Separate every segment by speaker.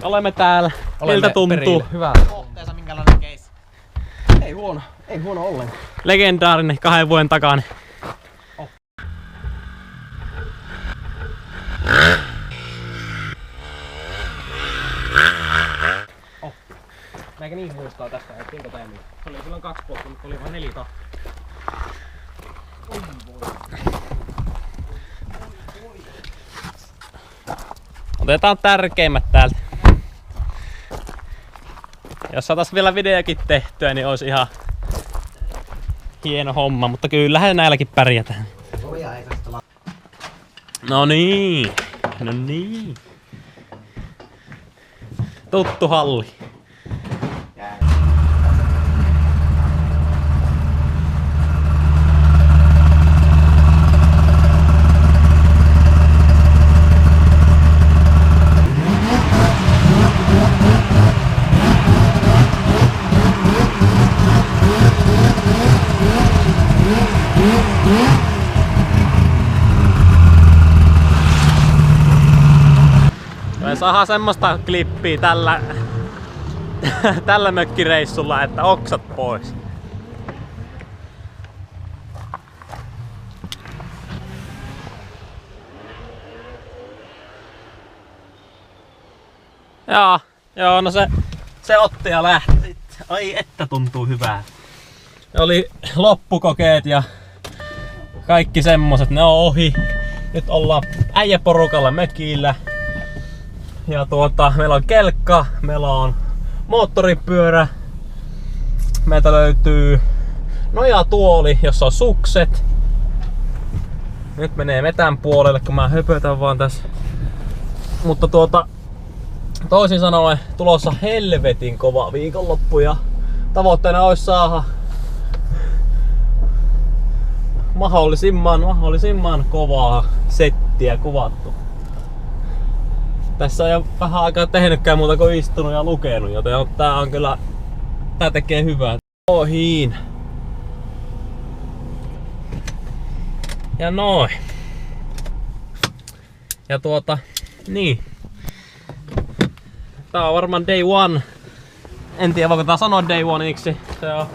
Speaker 1: Olemme täällä. Miltä tuntuu?
Speaker 2: Perille. Hyvä. Kohteessa minkälainen case? Ei huono ollenkaan.
Speaker 1: Legendaarinen 2 vuoden takainen.
Speaker 2: Oh. Meikä niin muistaa tästä, että kuinka teemme. Se oli silloin 2 vuotta, mutta oli vain 4 tahtia. Oi voi.
Speaker 1: Otetaan tärkeimmät täältä. Jos saatais vielä videokin tehtyä, niin olisi ihan hieno homma, mutta kyllähän näilläkin pärjätään. No niin. Tuttu halli. Me saadaan semmoista klippiä tällä mökkireissulla, että oksat pois. Joo, no se otti ja lähti. Ai että tuntuu hyvää. Ne oli loppukokeet ja kaikki semmoset, ne on ohi. Nyt ollaan äijäporukalla mökillä. Ja meillä on kelkka, meillä on moottoripyörä. Meiltä löytyy nojatuoli, jossa on sukset. Nyt menee metän puolelle, kun mä höpötän vaan tässä. Mutta toisin sanoen tulossa helvetin kova viikonloppu ja tavoitteena olisi saada mahdollisimman kovaa settiä kuvattu. Tässä ei ole vähän aikaa tehnytkään muuta kuin istunut ja lukenut, joten tää tekee hyvää. Ohiin. Ja noin. Ja niin. Tää on varmaan day one. En tiedä voiko tää sanoa day oneiksi. Se on.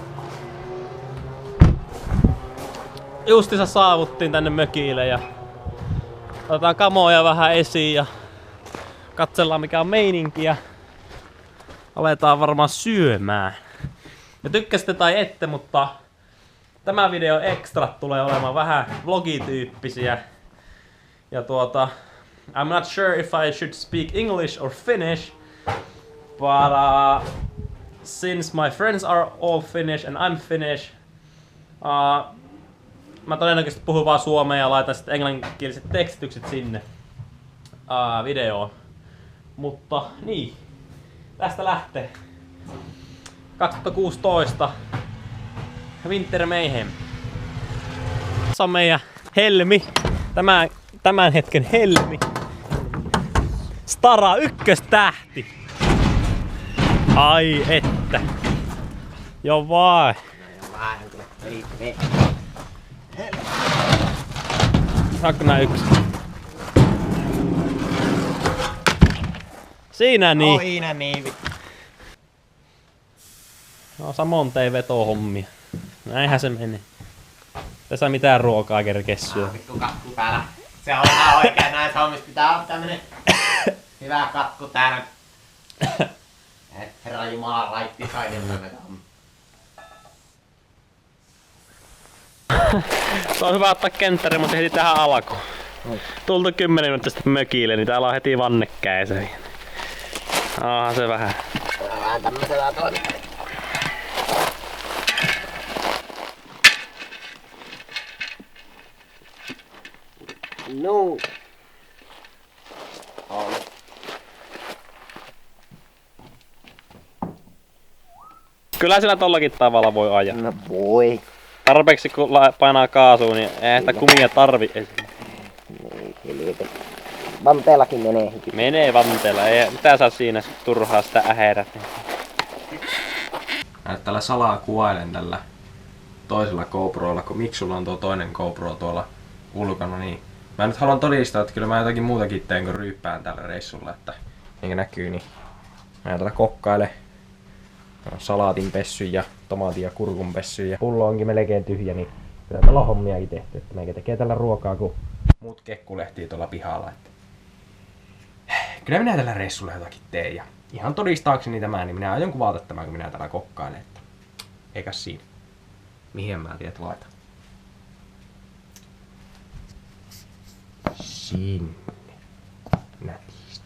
Speaker 1: Justissa saavuttiin tänne mökille ja otetaan kamoja vähän esiin ja katsellaan mikä on meininki ja aletaan varmaan syömään. Ja tykkäsitte tai ette, mutta tämä video extrat tulee olemaan vähän vlogityyppisiä. Ja I'm not sure if I should speak English or Finnish, but since my friends are all Finnish and I'm Finnish, mä todennäköisesti puhun vaan suomea ja laitan sitten englanninkieliset tekstitykset sinne videoon. Mutta niin, tästä lähtee 2016 Winter Mayhem. Tässä on meidän helmi, tämän hetken helmi. Stara ykköstähti. Ai että. Joo vai. Saanko nää yksi? Siinä niin.
Speaker 2: Siinä niin.
Speaker 1: No samoin tein vetohommia. Näinhän se menee. Tässä mitään ruokaa kerkee syödä.
Speaker 2: Vittu katku täällä. Se on ihan oikein näissä hommissa. Pitää olla tämmönen hyvä katku täällä. Herra Jumala laitti saiden
Speaker 1: Se on hyvä ottaa kenttäri, mutta heti tähän alkuun. Tultu 10 minuuttia sitten mökille, niin täällä on heti vannekäisä. Se vähän.
Speaker 2: Vähän tämmöisellä toimii. No.
Speaker 1: Kyllä sillä tollakin tavalla voi ajaa.
Speaker 2: No voi.
Speaker 1: Tarpeeksi kun painaa kaasua, niin ei sitä kumia tarvi esiin.
Speaker 2: Vanteellakin menee.
Speaker 1: Menee vanteella, ei mitä saa siinä turhaa sitä äherät.
Speaker 3: Tällä salaa kuvailen tällä toisella GoProlla, kun Miksulla on tuo toinen GoPro tuolla ulkona, niin mä nyt haluan todistaa, että kyllä mä jotakin muutakin teen kuin ryyppään tällä reissulla, että niin näkyy, niin mä täällä kokkaile. Salaatin pessy ja tomaatin ja kurkun pessy ja pullo onkin melkein tyhjä, niin kyllä täällä on hommiakin tehty, että meikä tekee tällä ruokaa kun muut kekkulehtii tuolla pihalla. Että kyllä minä tällä reissulla jotakin teen ja ihan todistaakseni tämän, niin minä aion kuvata tämän, kun minä täällä kokkailen. Että eikäs siinä. Mihin mä tiedät laitan? Sinne. Nätisti.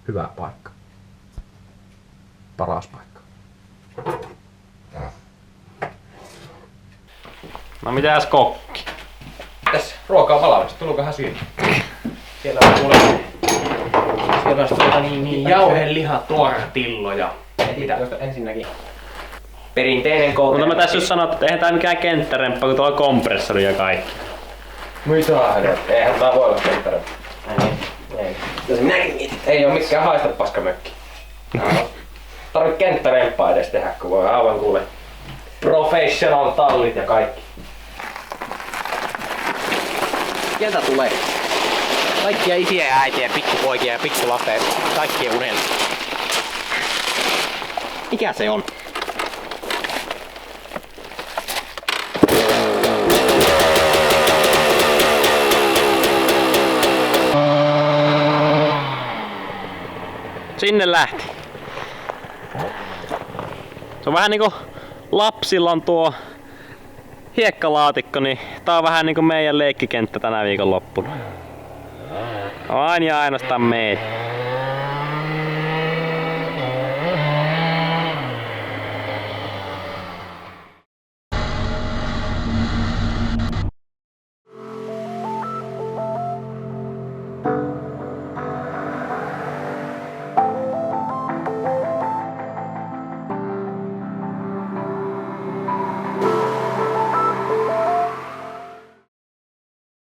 Speaker 3: Hyvä paikka. Paras paikka.
Speaker 1: No mitäs kokki?
Speaker 3: Tässä ruoka on valmis, tulkohan syödä. Siellä on kuule. Siellä on jauheliha tortilloja. Mitä? Ensinnäkin perinteinen
Speaker 1: Mutta mä tässä just sanoin, että eihän tää mikään kenttäremppa, kun tuolla on kompressori ja kaikki.
Speaker 3: Mitä helvettiä? Eihän tää voi olla kenttäremppa. Ei. Tässä minäkin mietin. Ei oo mikään haista paskamökki. Tarvii kenttäremppaa edes tehdä, kun voi aivan kuule professional tallit ja kaikki.
Speaker 2: Sieltä tulee kaikkia isiä ja äitiä, pikkupoikia ja pikkulasten, kaikkien unelmia. Mikä se on?
Speaker 1: Sinne lähti. Se on vähän niinku lapsilla on tuo hiekkalaatikko, niin tää on vähän niinku meidän leikkikenttä tänä viikonloppuna. Aina ja ainoastaan meitä.